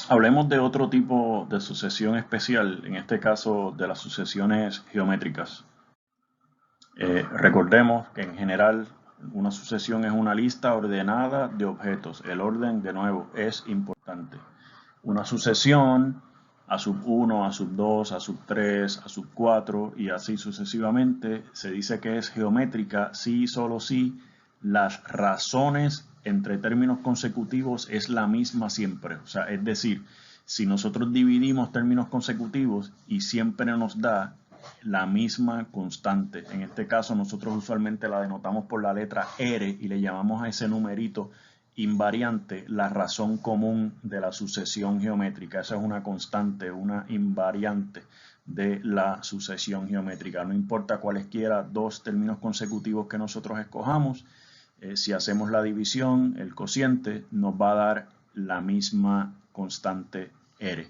Hablemos de otro tipo de sucesión especial, en este caso de las sucesiones geométricas. Recordemos que en general una sucesión es una lista ordenada de objetos. El orden, de nuevo, es importante. Una sucesión a sub 1, a sub 2, a sub 3, a sub 4 y así sucesivamente se dice que es geométrica si y solo si las razones entre términos consecutivos es la misma siempre. O sea, es decir, si nosotros dividimos términos consecutivos y siempre nos da la misma constante. En este caso nosotros usualmente la denotamos por la letra R y le llamamos a ese numerito invariante la razón común de la sucesión geométrica. Esa es una constante, una invariante de la sucesión geométrica. No importa cualesquiera dos términos consecutivos que nosotros escojamos, si hacemos la división, el cociente nos va a dar la misma constante R.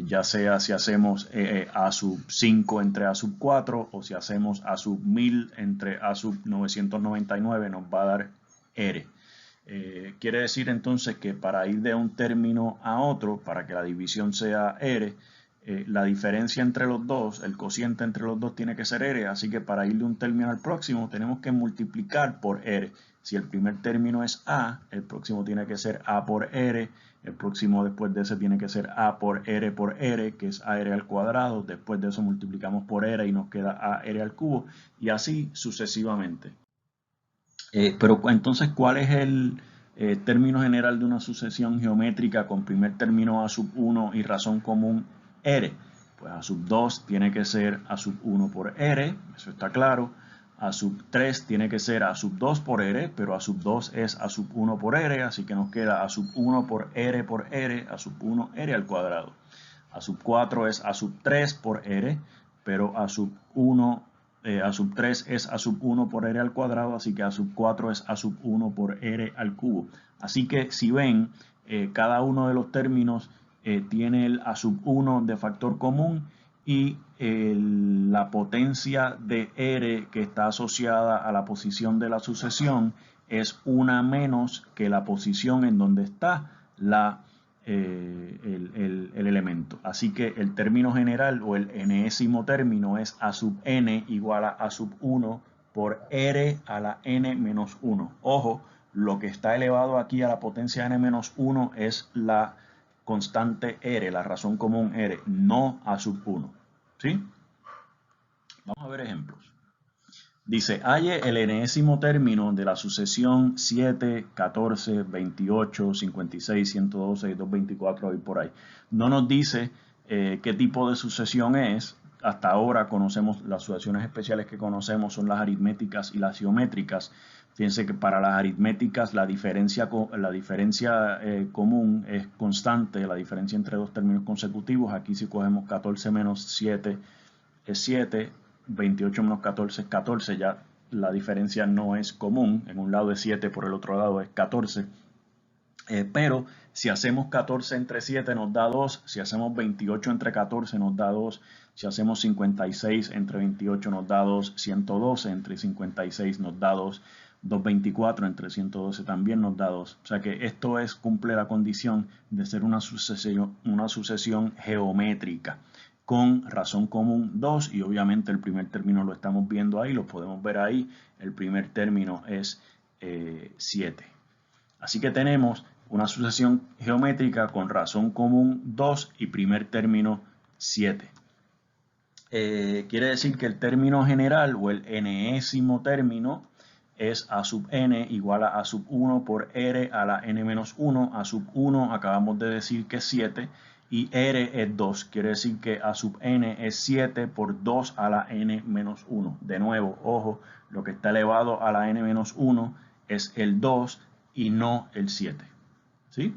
Ya sea si hacemos a sub 5 entre a sub 4 o si hacemos a sub 1000 entre a sub 999 nos va a dar R. Quiere decir entonces que para ir de un término a otro, para que la división sea R, la diferencia entre los dos, el cociente entre los dos tiene que ser R, así que para ir de un término al próximo tenemos que multiplicar por R. Si el primer término es A, el próximo tiene que ser A por R, el próximo después de ese tiene que ser A por R, que es AR al cuadrado, después de eso multiplicamos por R y nos queda AR al cubo, y así sucesivamente. Pero entonces, ¿cuál es el término general de una sucesión geométrica con primer término a sub 1 y razón común R? Pues a sub 2 tiene que ser a sub 1 por R, eso está claro. A sub 3 tiene que ser a sub 2 por R, pero a sub 2 es a sub 1 por R, así que nos queda a sub 1 por R, a sub 1 R al cuadrado. A sub 4 es a sub 3 por R, pero a sub 1 a sub 3 es a sub 1 por R al cuadrado, así que a sub 4 es a sub 1 por R al cubo. Así que si ven, cada uno de los términos tiene el a sub 1 de factor común y la potencia de R que está asociada a la posición de la sucesión es una menos que la posición en donde está el elemento. Así que el término general o el enésimo término es a sub n igual a sub 1 por r a la n menos 1. Ojo, lo que está elevado aquí a la potencia n menos 1 es la constante r, la razón común r, no a sub 1. ¿Sí? Vamos a ver ejemplos. Dice, halle el enésimo término de la sucesión 7, 14, 28, 56, 112, 224 y por ahí. No nos dice qué tipo de sucesión es. Hasta ahora conocemos las sucesiones especiales que conocemos son las aritméticas y las geométricas. Fíjense que para las aritméticas la diferencia común es constante, la diferencia entre dos términos consecutivos. Aquí si cogemos 14 menos 7 es 7. 28 menos 14 es 14, ya la diferencia no es común, en un lado es 7, por el otro lado es 14, pero si hacemos 14 entre 7 nos da 2, si hacemos 28 entre 14 nos da 2, si hacemos 56 entre 28 nos da 2, 112 entre 56 nos da 2, 224 entre 112 también nos da 2. O sea que esto cumple la condición de ser una sucesión geométrica con razón común 2 y obviamente el primer término lo estamos viendo ahí, lo podemos ver ahí, el primer término es 7. Así que tenemos una sucesión geométrica con razón común 2 y primer término 7. Quiere decir que el término general o el enésimo término es a sub n igual a sub 1 por r a la n menos 1. A sub 1 acabamos de decir que es 7 y r es 2. Quiere decir que a sub n es 7 por 2 a la n menos 1. De nuevo, ojo, lo que está elevado a la n menos 1 es el 2 y no el 7. ¿Sí?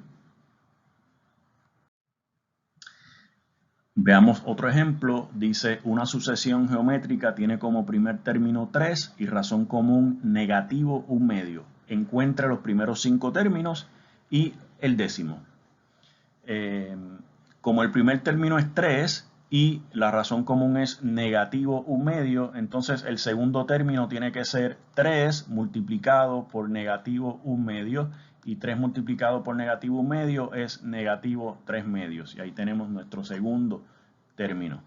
Veamos otro ejemplo. Dice, una sucesión geométrica tiene como primer término 3 y razón común negativo 1/2. Encuentra los primeros 5 términos y el décimo. Como el primer término es 3 y la razón común es negativo 1/2, entonces el segundo término tiene que ser 3 multiplicado por negativo 1/2 y 3 multiplicado por negativo 1 medio es negativo 3 medios. Y ahí tenemos nuestro segundo término.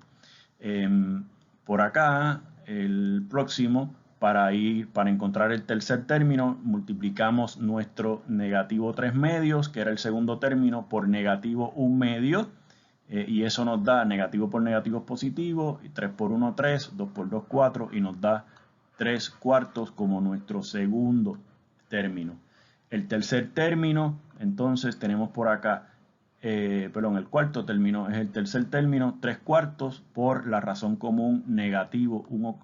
Por acá, el próximo, para encontrar el tercer término, multiplicamos nuestro negativo 3 medios, que era el segundo término, por negativo 1 medio. Y eso nos da negativo por negativo positivo, y 3 por 1, 3, 2 por 2, 4, y nos da 3 cuartos como nuestro segundo término. El tercer término, entonces tenemos por acá, el cuarto término es el tercer término, 3 cuartos por la razón común negativo 1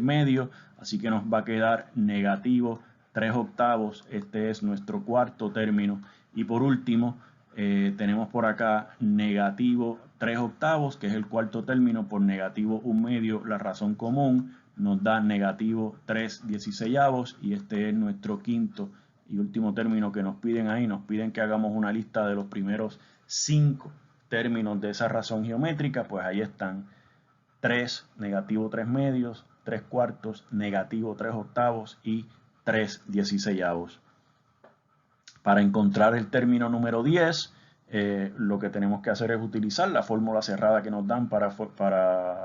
medio, así que nos va a quedar negativo 3 octavos, este es nuestro cuarto término. Y por último, tenemos por acá negativo 3 octavos, que es el cuarto término, por negativo 1 medio, la razón común nos da negativo 3 16avos, y este es nuestro quinto y último término que nos piden ahí. Nos piden que hagamos una lista de los primeros 5 términos de esa razón geométrica. Pues ahí están: 3, negativo 3 medios, 3 cuartos, negativo 3 octavos y 3 16avos. Para encontrar el término número 10, lo que tenemos que hacer es utilizar la fórmula cerrada que nos dan para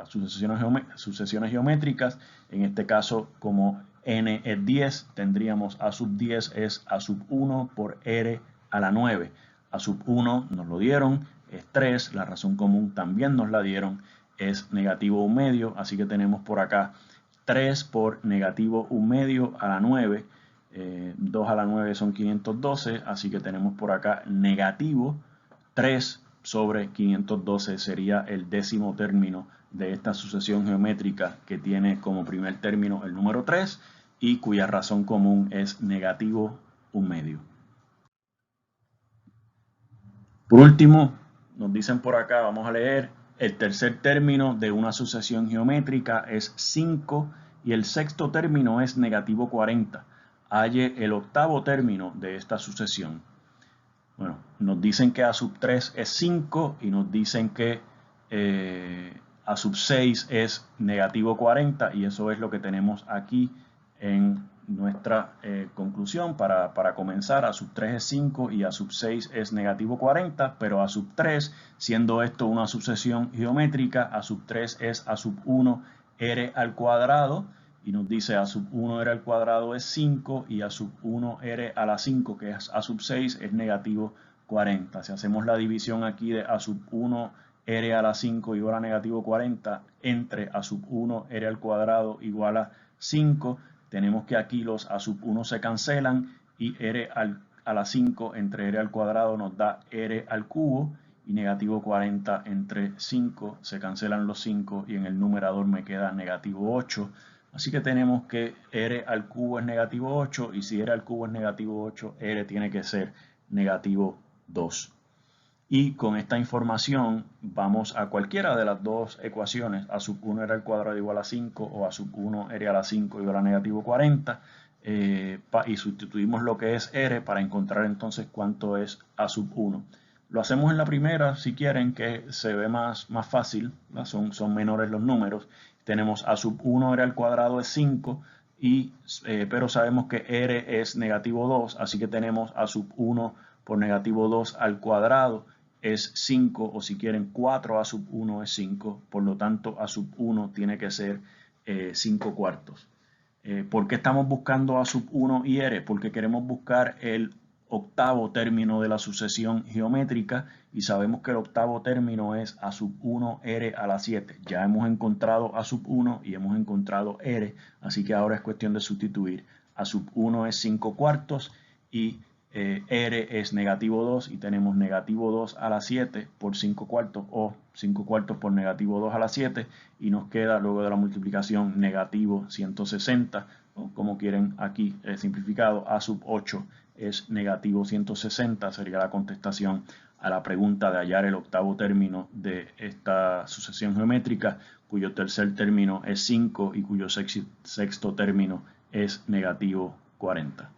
sucesiones geométricas. En este caso, como n es 10, tendríamos a sub 10 es a sub 1 por r a la 9. A sub 1 nos lo dieron, es 3, la razón común también nos la dieron, es negativo 1 medio, así que tenemos por acá 3 por negativo 1 medio a la 9. 2 a la 9 son 512, así que tenemos por acá negativo 3 sobre 512, sería el décimo término de esta sucesión geométrica, que tiene como primer término el número 3 y cuya razón común es negativo 1 medio. Por último, nos dicen por acá, vamos a leer: el tercer término de una sucesión geométrica es 5 y el sexto término es negativo 40. Halle el octavo término de esta sucesión. Bueno, nos dicen que a sub 3 es 5 y nos dicen que a sub 6 es negativo 40, y eso es lo que tenemos aquí en nuestra conclusión. Para comenzar, a sub 3 es 5 y a sub 6 es negativo 40, pero a sub 3, siendo esto una sucesión geométrica, a sub 3 es a sub 1 r al cuadrado, y nos dice a sub 1 r al cuadrado es 5 y a sub 1 r a la 5, que es a sub 6, es negativo 40. Si hacemos la división aquí de a sub 1 r a la 5 igual a negativo 40 entre a sub 1 r al cuadrado igual a 5, tenemos que aquí los a sub 1 se cancelan y r a la 5 entre r al cuadrado nos da r al cubo, y negativo 40 entre 5 se cancelan los 5 y en el numerador me queda negativo 8. Así que tenemos que r al cubo es negativo 8, y si r al cubo es negativo 8, r tiene que ser negativo 2. Y con esta información vamos a cualquiera de las dos ecuaciones, a sub 1 r al cuadrado igual a 5 o a sub 1 r a la 5 igual a negativo 40, y sustituimos lo que es r para encontrar entonces cuánto es a sub 1. Lo hacemos en la primera, si quieren, que se ve más fácil, son menores los números. Tenemos a sub 1 r al cuadrado es 5, pero sabemos que r es negativo 2, así que tenemos a sub 1 por negativo 2 al cuadrado es 5, o si quieren 4 a sub 1 es 5, por lo tanto a sub 1 tiene que ser 5 cuartos. ¿Por qué estamos buscando a sub 1 y r? Porque queremos buscar el octavo término de la sucesión geométrica, y sabemos que el octavo término es a sub 1 r a la 7. Ya hemos encontrado a sub 1 y hemos encontrado r, así que ahora es cuestión de sustituir. A sub 1 es 5 cuartos y r es negativo 2, y tenemos negativo 2 a la 7 por 5 cuartos, o 5 cuartos por negativo 2 a la 7, y nos queda luego de la multiplicación negativo 160, o como quieren aquí simplificado, a sub 8 es negativo 160, sería la contestación a la pregunta de hallar el octavo término de esta sucesión geométrica, cuyo tercer término es 5 y cuyo sexto término es negativo 40.